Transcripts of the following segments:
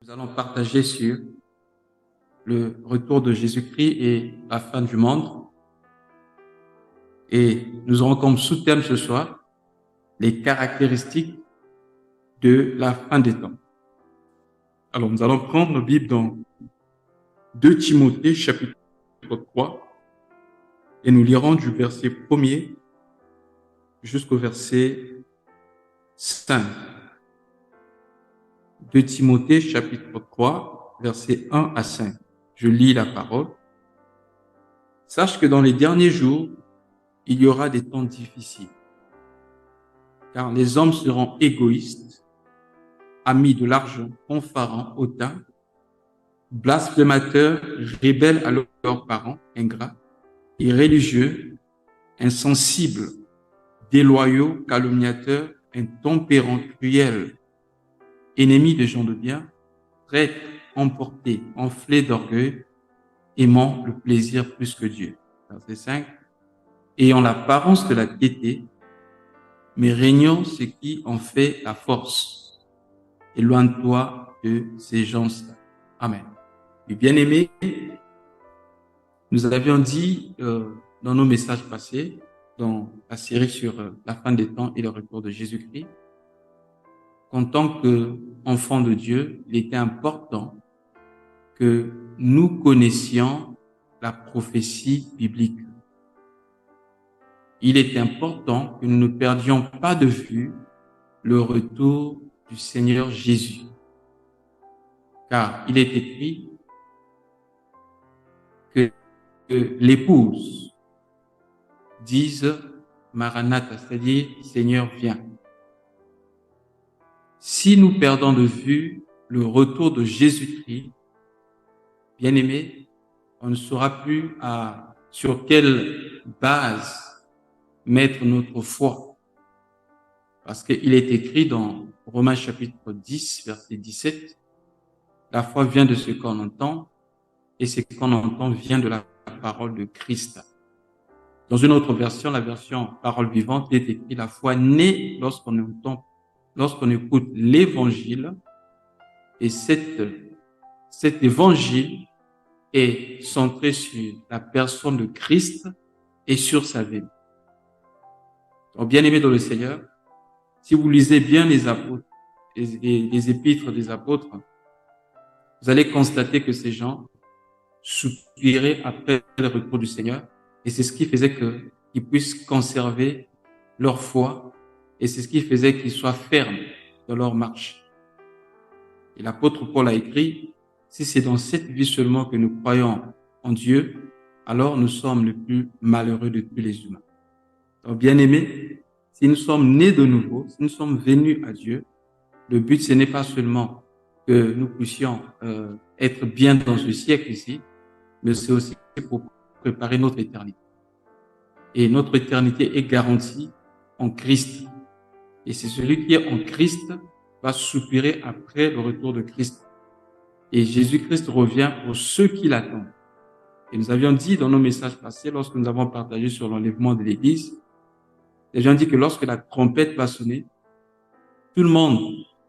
Nous allons partager sur le retour de Jésus-Christ et la fin du monde. Et nous aurons comme sous-thème ce soir les caractéristiques de la fin des temps. Alors, nous allons prendre nos Bibles dans 2 Timothée, chapitre 3, et nous lirons du verset 1er jusqu'au verset 5. 2 Timothée, chapitre 3, versets 1 à 5. Je lis la parole. Sache que dans les derniers jours, il y aura des temps difficiles, car les hommes seront égoïstes, amis de l'argent, confarants, hautains, blasphémateurs, rebelles à leurs parents, ingrats, irréligieux, insensibles, déloyaux, calomniateurs, intempérants, cruels, ennemis des gens de bien, traîtres, emportés, enflés d'orgueil, aimant le plaisir plus que Dieu. Verset 5. Ayant l'apparence de la piété, mais régnant ce qui en fait la force. Éloigne-toi de ces gens-là. Amen. Et bien-aimés, nous avions dit dans nos messages passés, dans la série sur la fin des temps et le retour de Jésus-Christ, qu'en tant qu'enfants de Dieu, il était important que nous connaissions la prophétie biblique. Il est important que nous ne perdions pas de vue le retour du Seigneur Jésus. Car il est écrit que l'épouse dise Maranatha, c'est-à-dire Seigneur, viens. Si nous perdons de vue le retour de Jésus-Christ, bien-aimés, on ne saura plus sur quelle base mettre notre foi. Parce qu'il est écrit dans Romains chapitre 10, verset 17, la foi vient de ce qu'on entend, et ce qu'on entend vient de la parole de Christ. Dans une autre version, la version parole vivante, il est écrit la foi naît lorsqu'on écoute l'évangile, et cet évangile est centré sur la personne de Christ et sur sa vie. Donc, bien-aimés dans le Seigneur, si vous lisez bien les apôtres et les épîtres des apôtres, vous allez constater que ces gens soupiraient après le retour du Seigneur, et c'est ce qui faisait qu'ils puissent conserver leur foi, et c'est ce qui faisait qu'ils soient fermes dans leur marche. Et l'apôtre Paul a écrit, si c'est dans cette vie seulement que nous croyons en Dieu, alors nous sommes les plus malheureux de tous les humains. Donc, bien-aimés, si nous sommes nés de nouveau, si nous sommes venus à Dieu, le but, ce n'est pas seulement que nous puissions être bien dans ce siècle ici, mais c'est aussi pour préparer notre éternité. Et notre éternité est garantie en Christ. Et c'est celui qui est en Christ va soupirer après le retour de Christ. Et Jésus-Christ revient pour ceux qui l'attendent. Et nous avions dit dans nos messages passés, lorsque nous avons partagé sur l'enlèvement de l'Église, nous avions dit que lorsque la trompette va sonner, tout le monde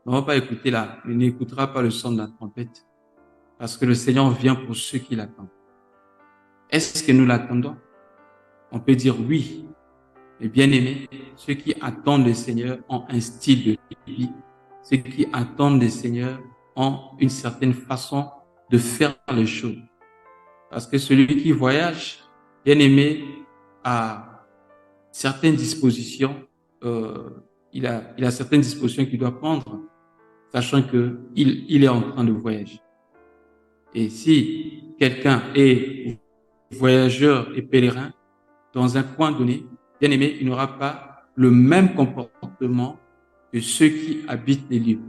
ne va pas écouter n'écoutera pas le son de la trompette, parce que le Seigneur vient pour ceux qui l'attendent. Est-ce que nous l'attendons? On peut dire oui. Mais bien aimés, ceux qui attendent le Seigneur ont un style de vie. Ceux qui attendent le Seigneur ont une certaine façon de faire les choses. Parce que celui qui voyage, bien aimé, a certaines dispositions, il a certaines dispositions qu'il doit prendre, sachant qu'il est en train de voyager. Et si quelqu'un est voyageur et pèlerin dans un coin donné, bien aimé, il n'aura pas le même comportement que ceux qui habitent les lieux.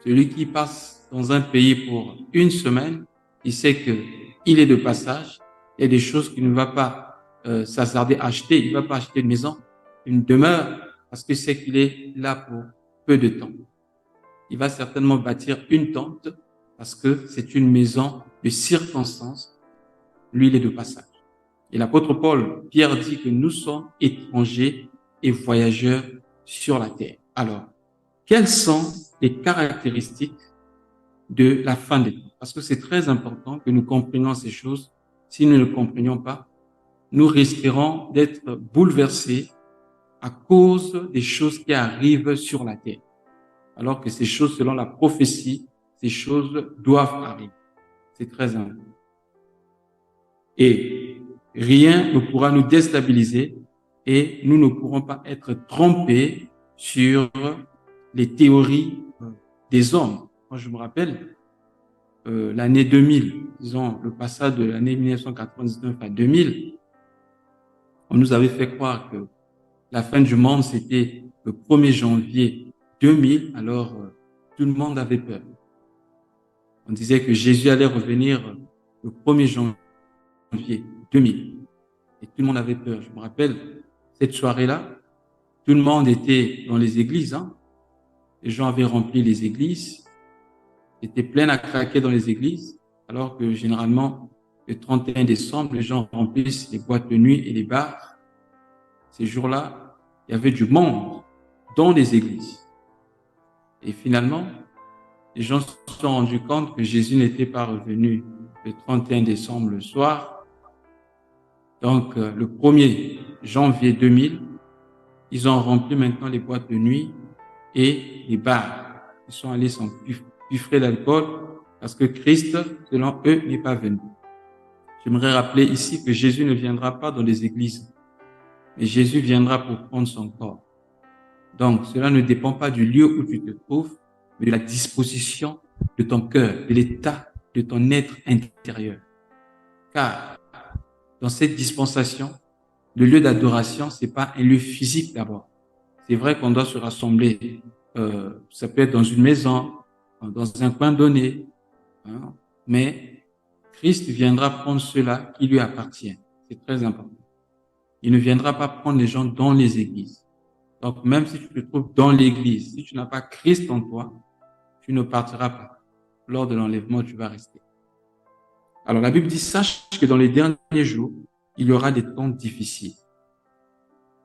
Celui qui passe dans un pays pour une semaine, il sait qu'il est de passage, il y a des choses qu'il ne va pas s'hasarder à acheter, il ne va pas acheter une maison, une demeure, parce qu'il sait qu'il est là pour peu de temps. Il va certainement bâtir une tente, parce que c'est une maison de circonstance. Lui, il est de passage. Et l'apôtre Pierre dit que nous sommes étrangers et voyageurs sur la terre. Alors, quelles sont les caractéristiques de la fin des temps. Parce que c'est très important que nous comprenions ces choses. Si nous ne comprenions pas, nous risquerons d'être bouleversés à cause des choses qui arrivent sur la terre. Alors que ces choses, selon la prophétie, ces choses doivent arriver. C'est très important. Et rien ne pourra nous déstabiliser et nous ne pourrons pas être trompés sur les théories des hommes. Moi, je me rappelle l'année 2000, disons le passage de l'année 1999 à 2000, on nous avait fait croire que la fin du monde, c'était le 1er janvier 2000, alors tout le monde avait peur. On disait que Jésus allait revenir le 1er janvier 2000. Et tout le monde avait peur. Je me rappelle, cette soirée-là, tout le monde était dans les églises. Les gens avaient rempli les églises, étaient pleins à craquer dans les églises, alors que généralement, le 31 décembre, les gens remplissent les boîtes de nuit et les bars. Ces jours-là, il y avait du monde dans les églises. Et finalement, les gens se sont rendus compte que Jésus n'était pas revenu le 31 décembre le soir. Donc, le 1er janvier 2000, ils ont rempli maintenant les boîtes de nuit et les bars. Ils sont allés s'empiffrer d'alcool parce que Christ, selon eux, n'est pas venu. J'aimerais rappeler ici que Jésus ne viendra pas dans les églises, mais Jésus viendra pour prendre son corps. Donc, cela ne dépend pas du lieu où tu te trouves, mais de la disposition de ton cœur, de l'état de ton être intérieur. Car dans cette dispensation, le lieu d'adoration, c'est pas un lieu physique d'abord. C'est vrai qu'on doit se rassembler. Ça peut être dans une maison, dans un coin donné, mais Christ viendra prendre cela qui lui appartient. C'est très important. Il ne viendra pas prendre les gens dans les églises. Donc, même si tu te trouves dans l'église, si tu n'as pas Christ en toi, tu ne partiras pas. Lors de l'enlèvement, tu vas rester. Alors, la Bible dit, sache que dans les derniers jours, il y aura des temps difficiles.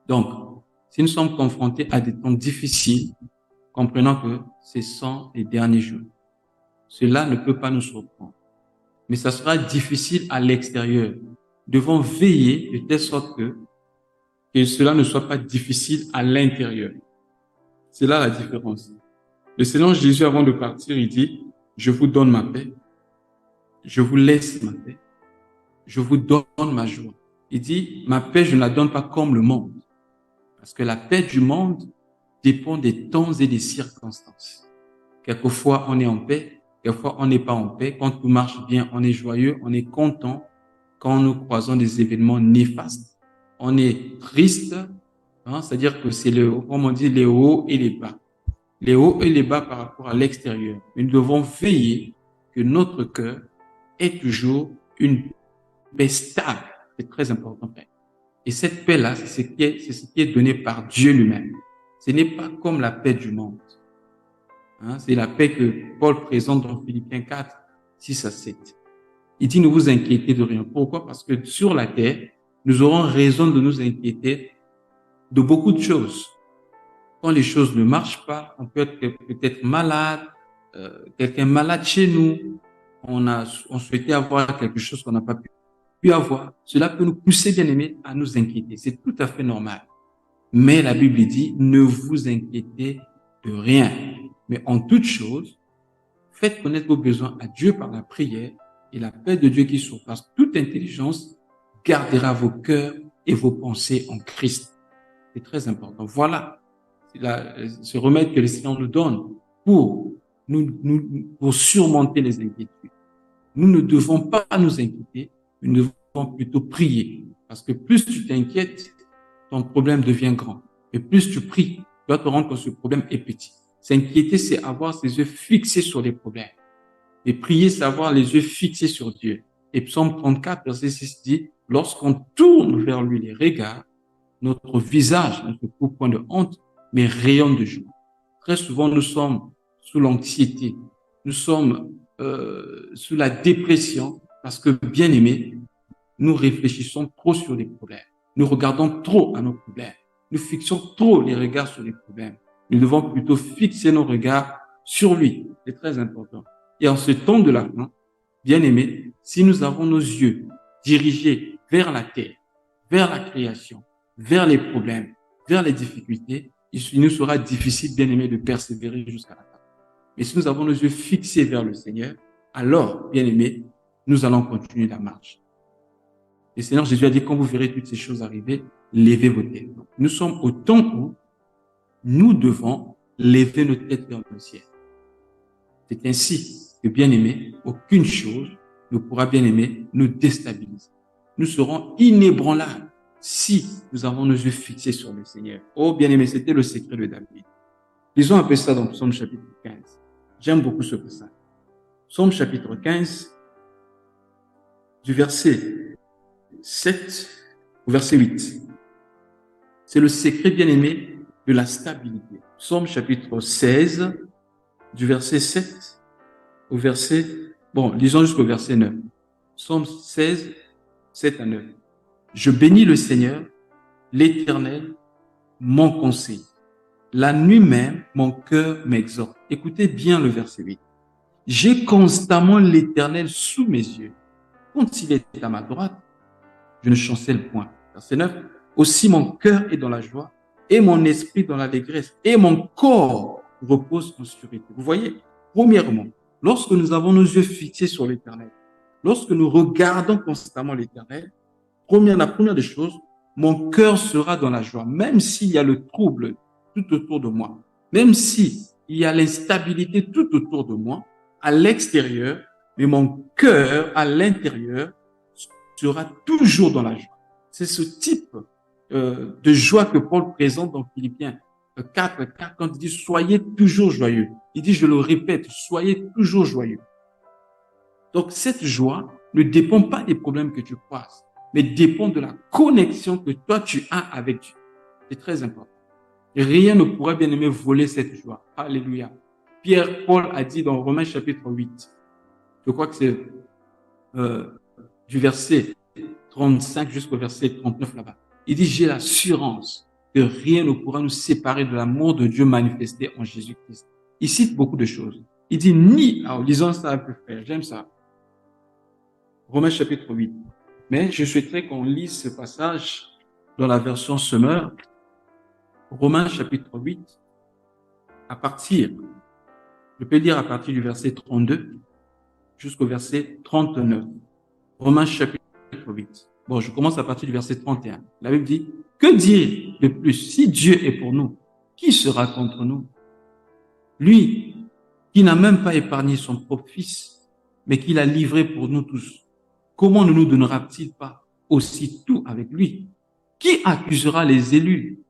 Donc, si nous sommes confrontés à des temps difficiles, comprenons que ce sont les derniers jours. Cela ne peut pas nous surprendre. Mais ça sera difficile à l'extérieur. Nous devons veiller de telle sorte que cela ne soit pas difficile à l'intérieur. C'est là la différence. Le Seigneur Jésus, avant de partir, il dit, je vous donne ma paix, je vous laisse ma paix, je vous donne ma joie. Il dit, ma paix, je ne la donne pas comme le monde. Parce que la paix du monde dépend des temps et des circonstances. Quelquefois, on est en paix, quelquefois, on n'est pas en paix. Quand tout marche bien, on est joyeux, on est content. Quand nous croisons des événements néfastes, on est triste. C'est-à-dire que c'est comme on dit, les hauts et les bas. Les hauts et les bas par rapport à l'extérieur. Mais nous devons veiller que notre cœur ait toujours une paix stable. C'est très important. Et cette paix-là, c'est ce qui est donné par Dieu lui-même. Ce n'est pas comme la paix du monde. C'est la paix que Paul présente dans Philippiens 4, 6 à 7. Il dit, ne vous inquiétez de rien. Pourquoi? Parce que sur la terre, nous aurons raison de nous inquiéter de beaucoup de choses. Quand les choses ne marchent pas, on peut être peut-être malade, quelqu'un malade chez nous, on souhaitait avoir quelque chose qu'on n'a pas pu avoir. Cela peut nous pousser, bien aimés, à nous inquiéter. C'est tout à fait normal. Mais la Bible dit, ne vous inquiétez de rien. Mais en toute chose, faites connaître vos besoins à Dieu par la prière et la paix de Dieu qui surpasse toute intelligence gardera vos cœurs et vos pensées en Christ. C'est très important. Voilà ce remède que le Seigneur nous donne pour surmonter les inquiétudes. Nous ne devons pas nous inquiéter, mais nous devons plutôt prier. Parce que plus tu t'inquiètes, ton problème devient grand. Et plus tu pries, tu dois te rendre compte que ce problème est petit. S'inquiéter, c'est avoir ses yeux fixés sur les problèmes. Et prier, c'est avoir les yeux fixés sur Dieu. Et Psaume 34, verset 6 dit, lorsqu'on tourne vers lui les regards, notre visage ne se trouve point de honte, mais rayonne de joie. Très souvent, nous sommes sous l'anxiété. Nous sommes sous la dépression parce que, bien aimés, nous réfléchissons trop sur les problèmes. Nous regardons trop à nos problèmes. Nous fixons trop les regards sur les problèmes. Nous devons plutôt fixer nos regards sur lui. C'est très important. Et en ce temps de la fin, bien-aimés, si nous avons nos yeux dirigés vers la terre, vers la création, vers les problèmes, vers les difficultés, il nous sera difficile, bien-aimés, de persévérer jusqu'à la fin. Mais si nous avons nos yeux fixés vers le Seigneur, alors, bien-aimés, nous allons continuer la marche. Le Seigneur Jésus a dit, quand vous verrez toutes ces choses arriver, levez vos têtes. Donc, nous sommes au temps où nous devons lever nos têtes vers le ciel. C'est ainsi que, bien-aimés, aucune chose ne pourra, bien-aimés, nous déstabiliser. Nous serons inébranlables si nous avons nos yeux fixés sur le Seigneur. Oh, bien-aimés, c'était le secret de David. Lisons un peu ça dans Psaume chapitre 15. J'aime beaucoup ce passage. Psaume chapitre 15, du verset 7 au verset 8. C'est le secret, bien-aimé, de la stabilité. Psaume chapitre 16, du verset 7 au verset... Bon, lisons jusqu'au verset 9. Psaume 16, 7 à 9. Je bénis le Seigneur, l'Éternel, mon conseil. La nuit même, mon cœur m'exhorte. Écoutez bien le verset 8. J'ai constamment l'Éternel sous mes yeux. Quand il est à ma droite, je ne chancelle point. Verset 9. Aussi mon cœur est dans la joie et mon esprit dans l'allégresse et mon corps repose en sécurité. Vous voyez, premièrement, lorsque nous avons nos yeux fixés sur l'Éternel, lorsque nous regardons constamment l'Éternel, la première des choses, mon cœur sera dans la joie, même s'il y a le trouble tout autour de moi, même s'il y a l'instabilité tout autour de moi, à l'extérieur, mais mon cœur à l'intérieur sera toujours dans la joie. C'est ce type de joie que Paul présente dans Philippiens 4, quand il dit « Soyez toujours joyeux ». Il dit, je le répète, soyez toujours joyeux. Donc, cette joie ne dépend pas des problèmes que tu passes, mais dépend de la connexion que toi, tu as avec Dieu. C'est très important. Et rien ne pourra, bien aimé, voler cette joie. Alléluia. Paul a dit dans Romains chapitre 8, je crois que c'est du verset 35 jusqu'au verset 39 là-bas. Il dit, j'ai l'assurance que rien ne pourra nous séparer de l'amour de Dieu manifesté en Jésus-Christ. Il cite beaucoup de choses. Il dit, alors lisons ça un peu, frère, j'aime ça. Romains chapitre 8. Mais je souhaiterais qu'on lise ce passage dans la version Semeur. Romains chapitre 8, je peux lire à partir du verset 32 jusqu'au verset 39. Romains chapitre 8. Bon, je commence à partir du verset 31. La Bible dit, que dire de plus? Si Dieu est pour nous, qui sera contre nous? Lui, qui n'a même pas épargné son propre fils, mais qui l'a livré pour nous tous, comment ne nous donnera-t-il pas aussi tout avec lui? Qui accusera les élus?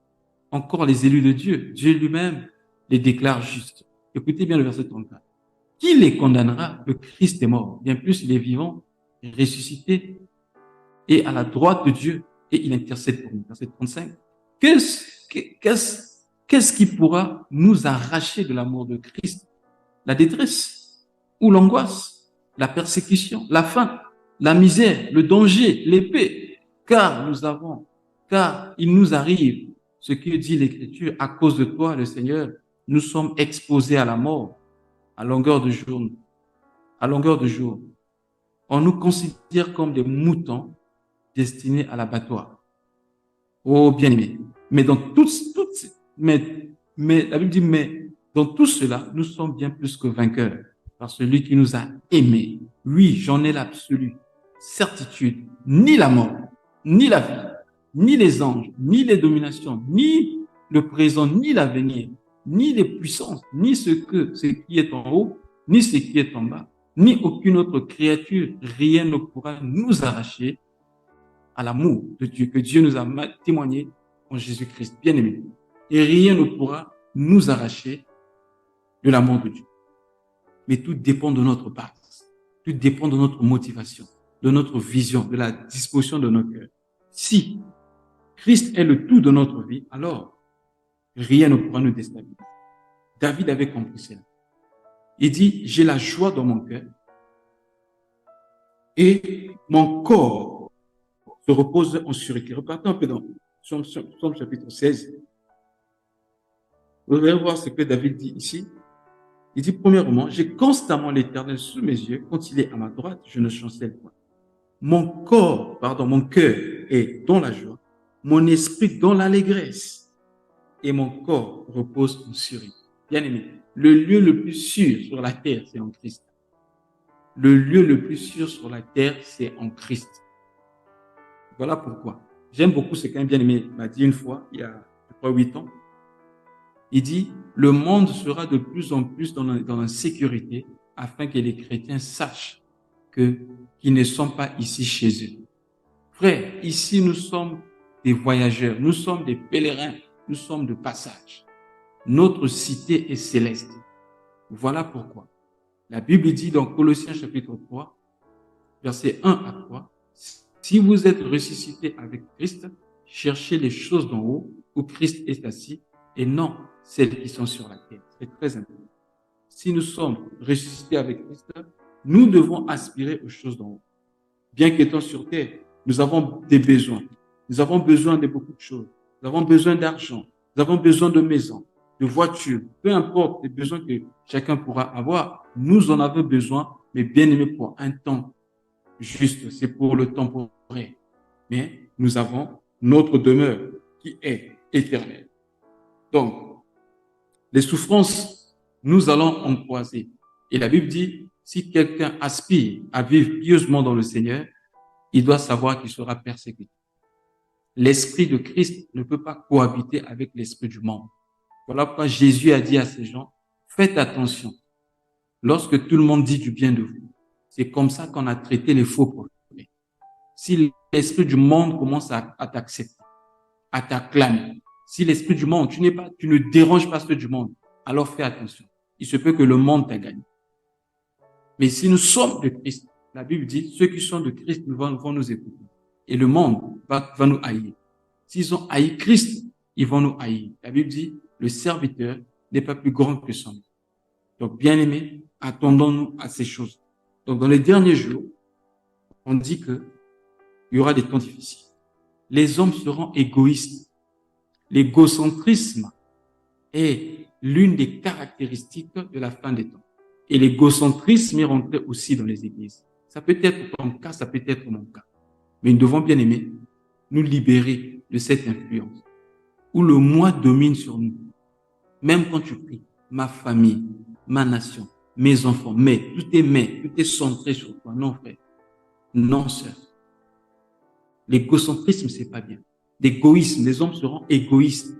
Encore les élus de Dieu. Dieu lui-même les déclare justes. Écoutez bien le verset 34. Qui les condamnera? Le Christ est mort. Bien plus, il est vivant, ressuscité, et à la droite de Dieu, et il intercède pour nous. Verset 35. Qu'est-ce qui pourra nous arracher de l'amour de Christ? La détresse ou l'angoisse, la persécution, la faim, la misère, le danger, l'épée. Car il nous arrive ce que dit l'Écriture, à cause de toi, le Seigneur, nous sommes exposés à la mort à longueur de jour. On nous considère comme des moutons destinés à l'abattoir. Oh, bien-aimés. Mais dans la Bible dit, mais dans tout cela, nous sommes bien plus que vainqueurs par celui qui nous a aimés. Oui, j'en ai l'absolue certitude. Ni la mort, ni la vie, ni les anges, ni les dominations, ni le présent, ni l'avenir, ni les puissances, ni ce qui est en haut, ni ce qui est en bas, ni aucune autre créature, rien ne pourra nous arracher à l'amour de Dieu, que Dieu nous a témoigné en Jésus-Christ, bien-aimé. Et rien ne pourra nous arracher de l'amour de Dieu. Mais tout dépend de notre base. Tout dépend de notre motivation, de notre vision, de la disposition de notre cœur. Si Christ est le tout de notre vie, alors rien ne pourra nous déstabiliser. David avait compris cela. Il dit, j'ai la joie dans mon cœur et mon corps se repose en sûreté. Repartons un peu dans Psaume chapitre 16. Vous allez voir ce que David dit ici. Il dit, premièrement, j'ai constamment l'Éternel sous mes yeux. Quand il est à ma droite, je ne chancelle point. Mon cœur est dans la joie, mon esprit dans l'allégresse, et mon corps repose en sûreté. Bien aimé, le lieu le plus sûr sur la terre, c'est en Christ. Le lieu le plus sûr sur la terre, c'est en Christ. Voilà pourquoi. J'aime beaucoup ce qu'un bien-aimé m'a dit une fois, il y a, je crois, 8 ans. Il dit, le monde sera de plus en plus dans l'insécurité afin que les chrétiens sachent qu'ils ne sont pas ici chez eux. Frère, ici nous sommes des voyageurs, nous sommes des pèlerins, nous sommes de passage. Notre cité est céleste. Voilà pourquoi. La Bible dit dans Colossiens chapitre 3, versets 1 à 3, si vous êtes ressuscité avec Christ, cherchez les choses d'en haut où Christ est assis et non celles qui sont sur la terre. C'est très important. Si nous sommes ressuscités avec Christ, nous devons aspirer aux choses d'en haut. Bien qu'étant sur terre, nous avons des besoins. Nous avons besoin de beaucoup de choses. Nous avons besoin d'argent. Nous avons besoin de maisons, de voitures. Peu importe les besoins que chacun pourra avoir, nous en avons besoin, mais bien aimé pour un temps juste. C'est pour le temporaire. Mais nous avons notre demeure qui est éternelle. Donc, les souffrances, nous allons en croiser. Et la Bible dit, si quelqu'un aspire à vivre pieusement dans le Seigneur, il doit savoir qu'il sera persécuté. L'esprit de Christ ne peut pas cohabiter avec l'esprit du monde. Voilà pourquoi Jésus a dit à ces gens, faites attention. Lorsque tout le monde dit du bien de vous, c'est comme ça qu'on a traité les faux prophètes. Si l'esprit du monde commence à t'accepter, à t'acclamer, si l'esprit du monde, tu ne déranges pas ceux du monde, alors fais attention. Il se peut que le monde t'a gagné. Mais si nous sommes de Christ, la Bible dit, ceux qui sont de Christ vont nous écouter. Et le monde va nous haïr. S'ils ont haï Christ, ils vont nous haïr. La Bible dit, le serviteur n'est pas plus grand que son maître. Donc, bien aimés, attendons-nous à ces choses. Donc, dans les derniers jours, on dit que il y aura des temps difficiles. Les hommes seront égoïstes. L'égocentrisme est l'une des caractéristiques de la fin des temps. Et l'égocentrisme est rentré aussi dans les églises. Ça peut être ton cas, ça peut être mon cas. Mais nous devons, bien aimer, nous libérer de cette influence où le moi domine sur nous. Même quand tu pries, ma famille, ma nation, mes enfants, tout est centré sur toi. Non, frère. Non, sœur. L'égocentrisme, c'est pas bien. L'égoïsme, les hommes seront égoïstes.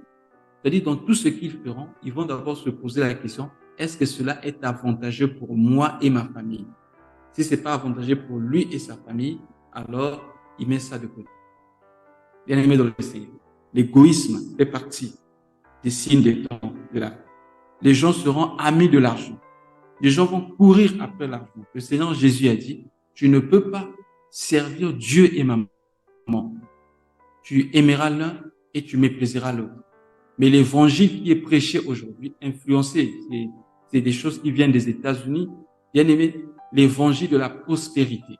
C'est-à-dire, dans tout ce qu'ils feront, ils vont d'abord se poser la question, est-ce que cela est avantageux pour moi et ma famille? Si c'est pas avantageux pour lui et sa famille, alors il met ça de côté. Bien aimé dans le Seigneur, l'égoïsme fait partie des signes des temps de la vie. Les gens seront amis de l'argent. Les gens vont courir après l'argent. Le Seigneur Jésus a dit, tu ne peux pas servir Dieu et maman. Tu aimeras l'un et tu mépriseras l'autre. Mais l'évangile qui est prêché aujourd'hui, influencé, c'est des choses qui viennent des États-Unis. Bien aimé, l'évangile de la prospérité.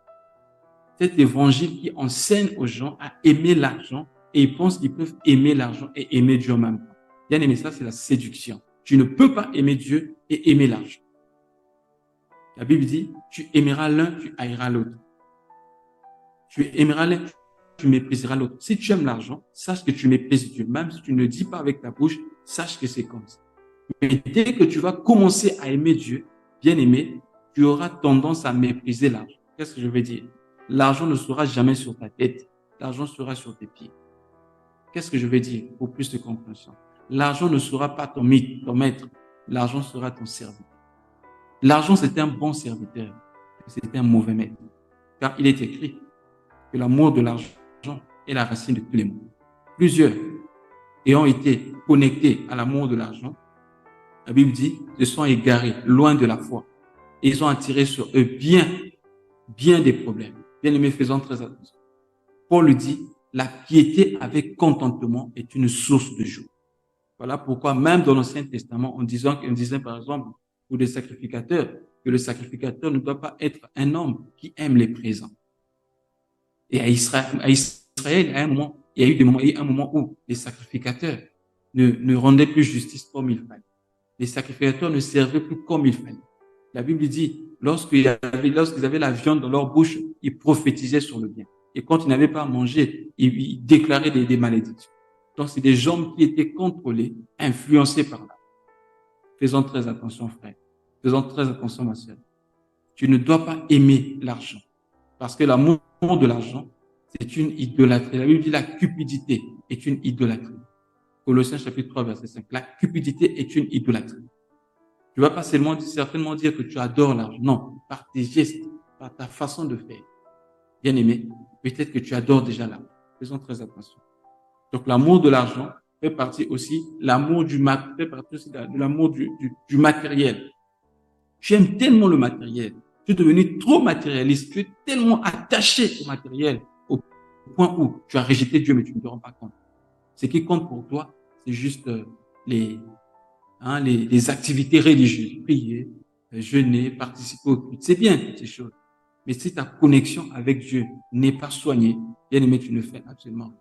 Cet évangile qui enseigne aux gens à aimer l'argent et ils pensent qu'ils peuvent aimer l'argent et aimer Dieu en même temps. Bien aimé, ça c'est la séduction. Tu ne peux pas aimer Dieu et aimer l'argent. La Bible dit, tu aimeras l'un, tu haïras l'autre. Tu aimeras l'un, tu mépriseras l'autre. Si tu aimes l'argent, sache que tu méprises Dieu. Même si tu ne dis pas avec ta bouche, sache que c'est comme ça. Mais dès que tu vas commencer à aimer Dieu, bien aimé, tu auras tendance à mépriser l'argent. Qu'est-ce que je veux dire? L'argent ne sera jamais sur ta tête. L'argent sera sur tes pieds. Qu'est-ce que je veux dire pour plus de compréhension? L'argent ne sera pas ton maître. L'argent sera ton serviteur. L'argent, c'est un bon serviteur. C'est un mauvais maître. Car il est écrit que l'amour de l'argent est la racine de tous les maux. Plusieurs ayant été connectés à l'amour de l'argent, la Bible dit, se sont égarés loin de la foi. Et ils ont attiré sur eux bien des problèmes. Bien aimés, faisons très attention. Paul dit, la piété avec contentement est une source de joie. Voilà pourquoi même dans l'Ancien Testament, on disait par exemple, pour des sacrificateurs, que le sacrificateur ne doit pas être un homme qui aime les présents. Et à Israël, à un moment, il y a eu un moment où les sacrificateurs ne rendaient plus justice comme il fallait. les sacrificateurs ne servaient plus comme il fallait. La Bible dit, lorsqu'ils avaient la viande dans leur bouche, ils prophétisaient sur le bien. Et quand ils n'avaient pas à manger, ils déclaraient des malédictions. Donc, c'est des gens qui étaient contrôlés, influencés par là. Faisons très attention, frère. Faisons très attention, ma sœur. Tu ne dois pas aimer l'argent. Parce que l'amour de l'argent, c'est une idolâtrie. La Bible dit la cupidité est une idolâtrie. Colossiens chapitre 3, verset 5. La cupidité est une idolâtrie. Tu ne vas pas certainement dire que tu adores l'argent. Non, par tes gestes, par ta façon de faire. Bien aimé, peut-être que tu adores déjà l'argent. Faisons très attention. Donc, l'amour de l'argent fait partie aussi, l'amour fait partie aussi de l'amour du matériel. Tu aimes tellement le matériel. Tu es devenu trop matérialiste. Tu es tellement attaché au matériel au point où tu as rejeté Dieu, mais tu ne te rends pas compte. Ce qui compte pour toi, c'est juste les activités religieuses. Prier, jeûner, participer au culte. C'est bien toutes ces choses. Mais si ta connexion avec Dieu n'est pas soignée, bien aimé, tu ne fais absolument rien.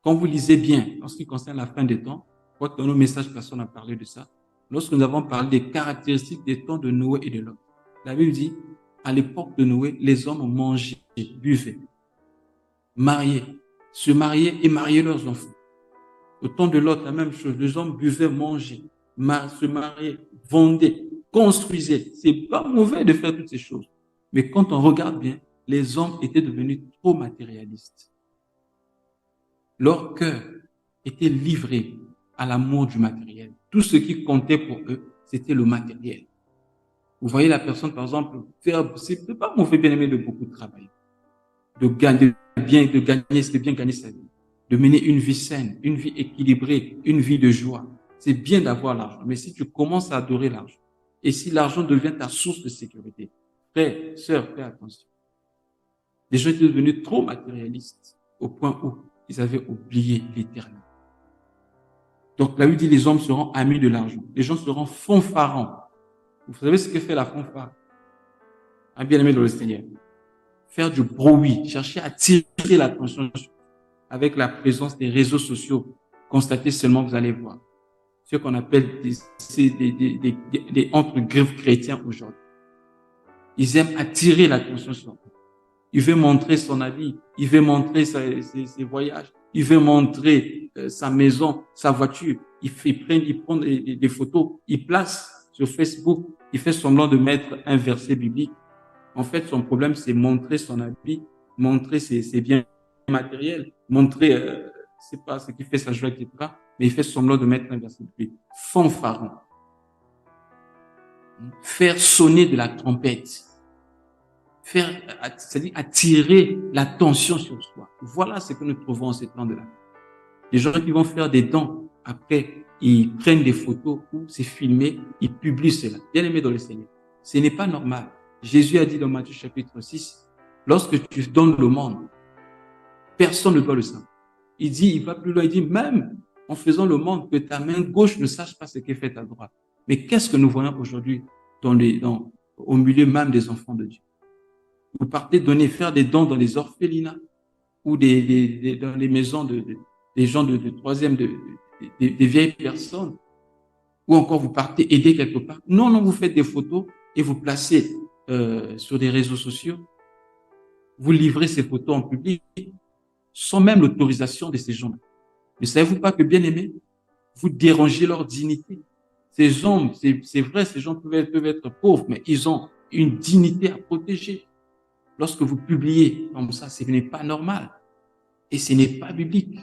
Quand vous lisez bien, en ce qui concerne la fin des temps, je crois que dans nos messages, personne n'a parlé de ça. Lorsque nous avons parlé des caractéristiques des temps de Noé et de Lot, la Bible dit, à l'époque de Noé, les hommes mangeaient, buvaient, mariaient, se mariaient et mariaient leurs enfants. Au temps de Lot, la même chose. Les hommes buvaient, mangeaient, se mariaient, vendaient, construisaient. C'est pas mauvais de faire toutes ces choses. Mais quand on regarde bien, les hommes étaient devenus trop matérialistes. Leur cœur était livré à l'amour du matériel. Tout ce qui comptait pour eux, c'était le matériel. Vous voyez la personne, par exemple, c'est pas mauvais, bien aimé, de beaucoup travailler, de bien gagner sa vie, de mener une vie saine, une vie équilibrée, une vie de joie. C'est bien d'avoir l'argent. Mais si tu commences à adorer l'argent, et si l'argent devient ta source de sécurité, frère, sœur, fais attention. Les gens étaient devenus trop matérialistes au point où ils avaient oublié l'éternel. Donc, la Bible dit, les hommes seront amis de l'argent. Les gens seront fanfarons. Vous savez ce que fait la fanfare? Un bien-aimé dans le Seigneur. Faire du bruit, chercher à attirer l'attention avec la présence des réseaux sociaux. Constatez seulement, vous allez voir. Ce qu'on appelle des entre-griffes chrétiens aujourd'hui. Ils aiment attirer l'attention sur eux. Il veut montrer son avis, il veut montrer ses voyages, il veut montrer sa maison, sa voiture. Il prend des photos, il place sur Facebook, il fait semblant de mettre un verset biblique. En fait, son problème, c'est montrer son habit, montrer ses biens matériels, montrer, c'est pas ce qui fait sa joie, etc. Mais il fait semblant de mettre un verset biblique. Fanfaron. Faire sonner de la trompette. C'est-à-dire attirer l'attention sur soi. Voilà ce que nous trouvons en ces temps de la vie. Les gens qui vont faire des dons, après, ils prennent des photos ou c'est filmé, ils publient cela. Bien aimé dans le Seigneur. Ce n'est pas normal. Jésus a dit dans Matthieu chapitre 6, lorsque tu donnes le monde, personne ne doit le savoir. Il va plus loin, il dit, même en faisant le monde, que ta main gauche ne sache pas ce qu'est fait ta droite. Mais qu'est-ce que nous voyons aujourd'hui au milieu même des enfants de Dieu? Vous partez faire des dons dans les orphelinats ou dans les maisons des gens de troisième, des vieilles personnes, ou encore vous partez aider quelque part. Non, vous faites des photos et vous placez sur des réseaux sociaux. Vous livrez ces photos en public sans même l'autorisation de ces gens-là. Ne savez-vous pas que, bien aimés, vous dérangez leur dignité? Ces hommes, c'est vrai, ces gens peuvent être pauvres, mais ils ont une dignité à protéger. Lorsque vous publiez comme ça, ce n'est pas normal. Et ce n'est pas biblique.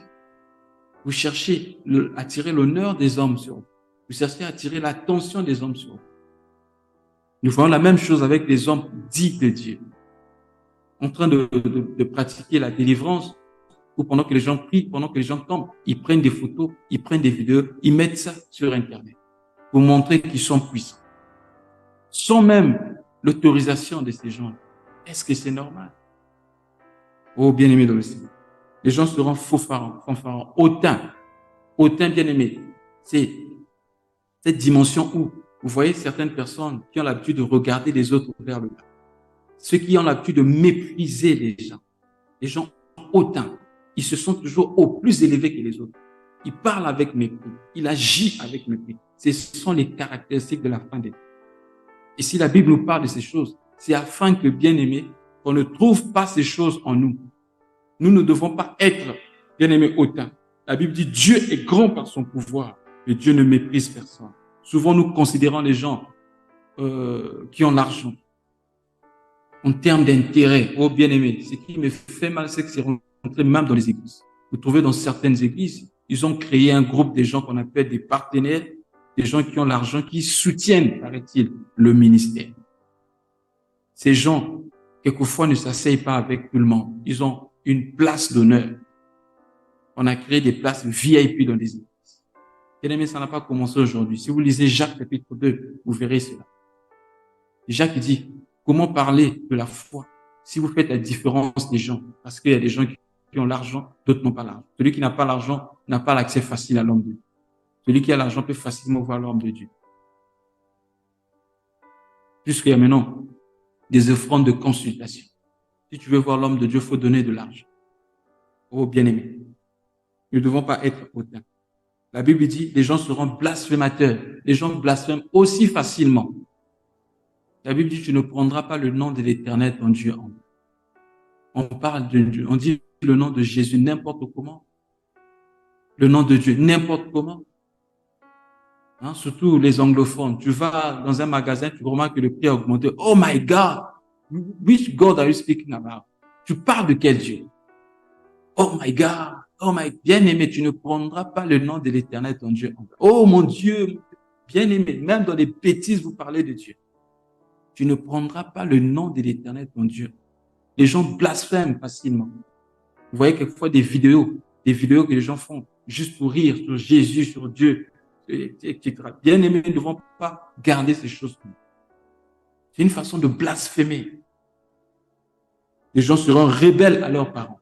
Vous cherchez à attirer l'honneur des hommes sur vous. Vous cherchez à attirer l'attention des hommes sur vous. Nous faisons la même chose avec les hommes dits de Dieu. En train de pratiquer la délivrance, ou pendant que les gens prient, pendant que les gens tombent, ils prennent des photos, ils prennent des vidéos, ils mettent ça sur Internet pour montrer qu'ils sont puissants. Sans même l'autorisation de ces gens. Est-ce que c'est normal? Oh, bien-aimé dans le Seigneur. Les gens seront fanfarons, hautains, bien-aimés. C'est cette dimension où vous voyez certaines personnes qui ont l'habitude de regarder les autres vers le bas. Ceux qui ont l'habitude de mépriser les gens hautains, ils se sentent toujours au plus élevés que les autres. Il parle avec mépris. Il agit avec mépris. Ce sont les caractéristiques de la fin des temps. Et si la Bible nous parle de ces choses, c'est afin que, bien-aimés, qu'on ne trouve pas ces choses en nous. Nous ne devons pas être, bien-aimés, hautains. La Bible dit Dieu est grand par son pouvoir, mais Dieu ne méprise personne. Souvent, nous considérons les gens qui ont l'argent en termes d'intérêt. Oh, bien-aimés, ce qui me fait mal, c'est que c'est rentré même dans les églises. Vous trouvez dans certaines églises, ils ont créé un groupe des gens qu'on appelle des partenaires, des gens qui ont l'argent, qui soutiennent, paraît-il, le ministère. Ces gens, quelquefois, ne s'asseyent pas avec tout le monde. Ils ont une place d'honneur. On a créé des places VIP dans des églises. Bien-aimés, ça n'a pas commencé aujourd'hui. Si vous lisez Jacques chapitre 2, vous verrez cela. Jacques dit, comment parler de la foi si vous faites la différence des gens? Parce qu'il y a des gens qui ont l'argent, d'autres n'ont pas l'argent. Celui qui n'a pas l'argent n'a pas l'accès facile à l'homme de Dieu. Celui qui a l'argent peut facilement voir l'homme de Dieu. Puisqu'il y a maintenant des offrandes de consultation. Si tu veux voir l'homme de Dieu, il faut donner de l'argent. Oh, bien-aimés, nous ne devons pas être hautains. La Bible dit, les gens seront blasphémateurs. Les gens blasphèment aussi facilement. La Bible dit, tu ne prendras pas le nom de l'Éternel, ton Dieu, en vain. On parle de Dieu, on dit le nom de Jésus n'importe comment. Le nom de Dieu n'importe comment. Hein, surtout les anglophones. Tu vas dans un magasin, tu remarques que le prix a augmenté. Oh my God! Which God are you speaking about? Tu parles de quel Dieu? Oh my God! Oh my bien-aimé, tu ne prendras pas le nom de l'Éternel, ton Dieu. Oh mon Dieu! Bien-aimé, même dans les bêtises, vous parlez de Dieu. Tu ne prendras pas le nom de l'Éternel, ton Dieu. Les gens blasphèment facilement. Vous voyez quelquefois des vidéos que les gens font juste pour rire sur Jésus, sur Dieu, etc. Bien-aimés, nous ne devons pas garder ces choses. C'est une façon de blasphémer. Les gens seront rebelles à leurs parents.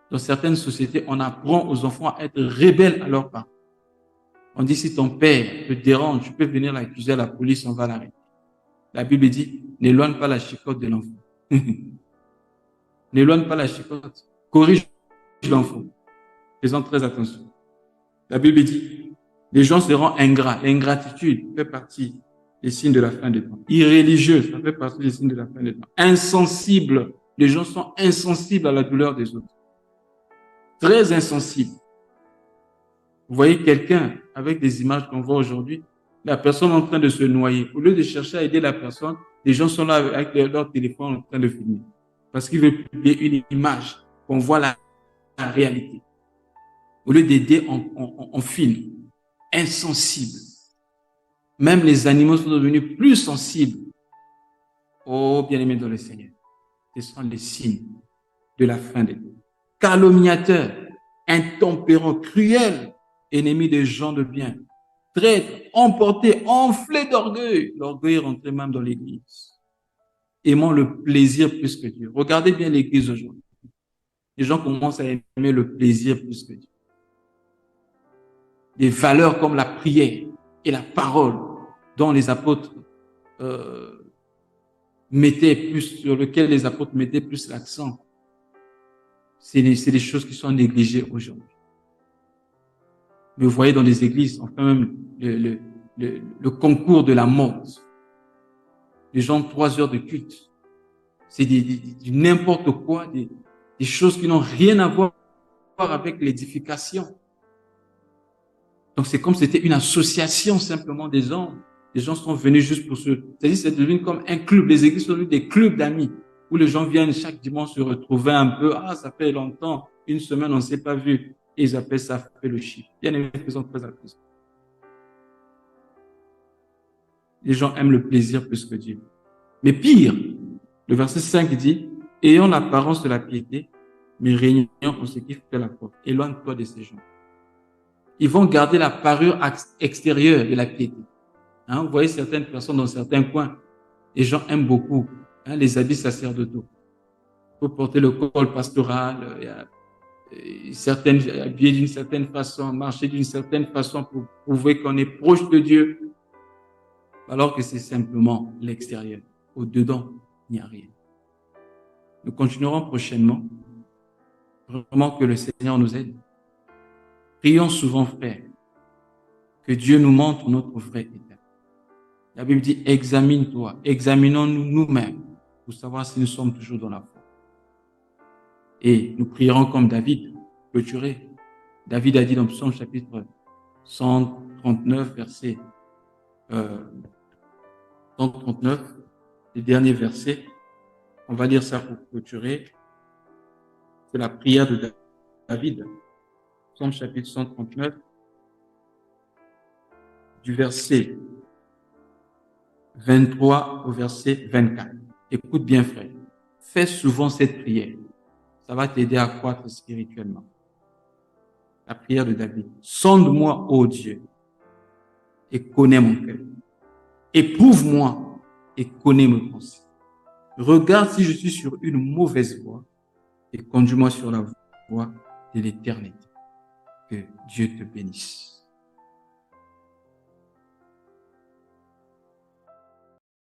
Dans certaines sociétés, on apprend aux enfants à être rebelles à leurs parents. On dit, si ton père te dérange, tu peux venir l'accuser à la police, on va l'arrêter. La Bible dit, n'éloigne pas la chicotte de l'enfant. N'éloigne pas la chicotte. Corrige l'enfant. Faisons très attention. La Bible dit, les gens seront ingrats. L'ingratitude fait partie des signes de la fin des temps. Irréligieux, ça fait partie des signes de la fin des temps. Insensibles. Les gens sont insensibles à la douleur des autres. Très insensibles. Vous voyez quelqu'un avec des images qu'on voit aujourd'hui, la personne en train de se noyer. Au lieu de chercher à aider la personne, les gens sont là avec leur téléphone en train de filmer. Parce qu'ils veulent publier une image, qu'on voit la réalité. Au lieu d'aider, on filme. Insensible. Même les animaux sont devenus plus sensibles. Oh, bien-aimés dans le Seigneur. Ce sont les signes de la fin des temps. Calomniateurs, intempérants, cruels, ennemis des gens de bien, traîtres, emportés, enflés d'orgueil. L'orgueil est rentré même dans l'église. Aimant le plaisir plus que Dieu. Regardez bien l'église aujourd'hui. Les gens commencent à aimer le plaisir plus que Dieu. Des valeurs comme la prière et la parole dont les apôtres sur lesquelles les apôtres mettaient plus l'accent. C'est des choses qui sont négligées aujourd'hui. Mais vous voyez dans les églises, on fait même le concours de la mode. Les gens 3 heures de culte. C'est du n'importe quoi, des choses qui n'ont rien à voir avec l'édification. Donc c'est comme si c'était une association simplement des hommes. Les gens sont venus juste pour c'est-à-dire c'est devenu comme un club. Les églises sont devenues des clubs d'amis où les gens viennent chaque dimanche se retrouver un peu. Ah, ça fait longtemps, une semaine, on ne s'est pas vu. Et ils appellent ça fellowship. Bien aimé, faisons très attention. Les gens aiment le plaisir plus que Dieu. Mais pire, le verset 5 dit, ayant l'apparence de la piété, mais régnant en ce qui fait la foi. Éloigne-toi de ces gens. Ils vont garder la parure extérieure de la piété. Hein, vous voyez certaines personnes dans certains coins, les gens aiment beaucoup les habits sacerdotaux. Il faut porter le col pastoral, certaines habillés d'une certaine façon, marcher d'une certaine façon pour prouver qu'on est proche de Dieu, alors que c'est simplement l'extérieur. Au-dedans, il n'y a rien. Nous continuerons prochainement. Vraiment que le Seigneur nous aide. Prions souvent, frère, que Dieu nous montre notre vrai état. La Bible dit, examine-toi, examinons-nous nous-mêmes pour savoir si nous sommes toujours dans la foi. Et nous prierons comme David, clôturé. David a dit dans Psaume chapitre 139, verset 139, les derniers versets. On va lire ça pour clôturer. C'est la prière de David. Psaume chapitre 139, du verset 23 au verset 24. Écoute bien, frère. Fais souvent cette prière. Ça va t'aider à croître spirituellement. La prière de David. Sonde-moi, ô Dieu, et connais mon cœur. Éprouve-moi et connais mes pensées. Regarde si je suis sur une mauvaise voie et conduis-moi sur la voie de l'éternité. Que Dieu te bénisse.